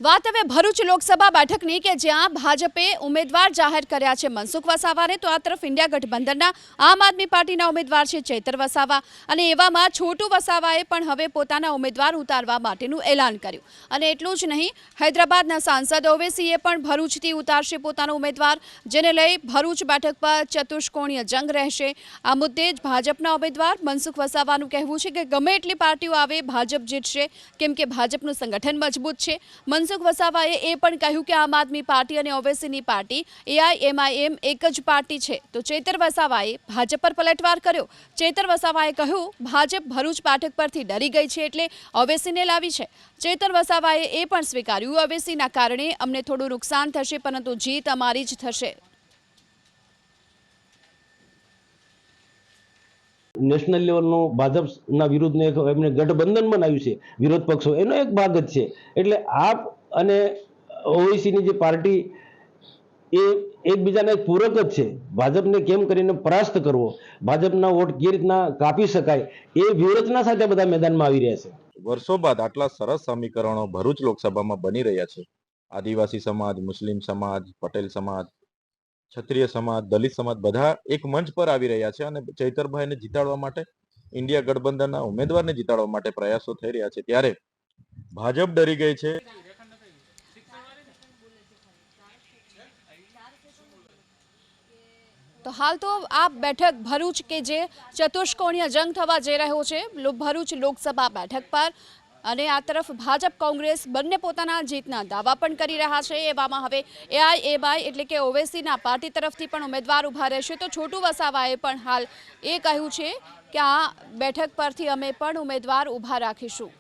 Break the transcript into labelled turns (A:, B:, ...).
A: વાત હવે ભરૂચ લોકસભા બેઠકની કે જ્યાં ભાજપે ઉમેદવાર જાહેર કર્યા છે મનસુખ વસાવાને, તો આ તરફ ઇન્ડિયા ગઠબંધનના આમ આદમી પાર્ટીના ઉમેદવાર છે ચૈતર વસાવા, અને એવામાં છોટુ વસાવાએ પણ હવે પોતાના ઉમેદવાર ઉતારવા માટેનું એલાન કર્યું. અને એટલું જ નહીં, હૈદરાબાદના સાંસદ ઓવૈસીએ પણ ભરૂચથી ઉતારશે પોતાનો ઉમેદવાર, જેને લઈ ભરૂચ બેઠક પર ચતુષ્કોણીય જંગ રહેશે. આ મુદ્દે જ ભાજપના ઉમેદવાર મનસુખ વસાવાનું કહેવું છે કે ગમે એટલી પાર્ટીઓ આવે ભાજપ જીતશે, કેમ કે ભાજપનું સંગઠન મજબૂત છે. મનસુખ વસાવાએ એ પણ કહ્યું કે આમ આદમી પાર્ટી અને ઓવૈસીની પાર્ટી AIMIM એક જ પાર્ટી છે. તો ચૈતર વસાવાએ ભાજપ પર પલટવાર કર્યો. ચૈતર વસાવાએ કહ્યું, ભાજપ ભરૂચ બેઠક પરથી ડરી ગઈ છે એટલે ઓવૈસીને લાવી છે. ચૈતર વસાવાએ એ પણ સ્વીકાર્યું, ઓવૈસીના કારણે અમને થોડું નુકસાન થશે, પરંતુ જીત અમારી જ થશે.
B: નેશનલ લેવલનું ભાજપના વિરુદ્ધનું એમને ગઠબંધન બનાવ્યું છે, વિરોધ પક્ષો એનો એક ભાગ જ છે. એટલે આપ અને ઓવૈસીની જે પાર્ટી એ એકબીજાના એક પૂરક જ છે. ભાજપને કેમ કરીને પરાસ્ત કરવો, ભાજપના વોટ કેવી રીતના કાપી શકાય, એ વ્યૂહરચના સાથે બધા મેદાનમાં આવી રહ્યા છે.
C: વર્ષો બાદ આટલા સરસ સમીકરણો ભરૂચ લોકસભામાં બની રહ્યા છે. આદિવાસી સમાજ, મુસ્લિમ સમાજ, પટેલ સમાજ, ક્ષત્રિય સમાજ, દલિત સમાજ બધા એક મંચ પર આવી રહ્યા છે અને ચૈતરભાઈને જીતાડવા માટે, ઇન્ડિયા ગઠબંધનના ઉમેદવારને જીતાડવા માટે પ્રયાસો થઈ રહ્યા છે. ત્યારે ભાજપ ડરી ગઈ છે.
A: તો હાલ તો આ બેઠક ભરૂચ કે જે ચતુષ્કોણીય જંગ થવા જઈ રહ્યો છે ભરૂચ લોકસભા બેઠક પર, અને આ તરફ ભાજપ કોંગ્રેસ બંને પોતાના જીતના દાવા પણ કરી રહ્યા છે. એવામાં હવે AIMI એટલે કે ઓવૈસીના પાર્ટી તરફથી પણ ઉમેદવાર ઊભા રહેશે. તો છોટુ વસાવાએ પણ હાલ એ કહ્યું છે કે આ બેઠક પરથી અમે પણ ઉમેદવાર ઊભા રાખીશું.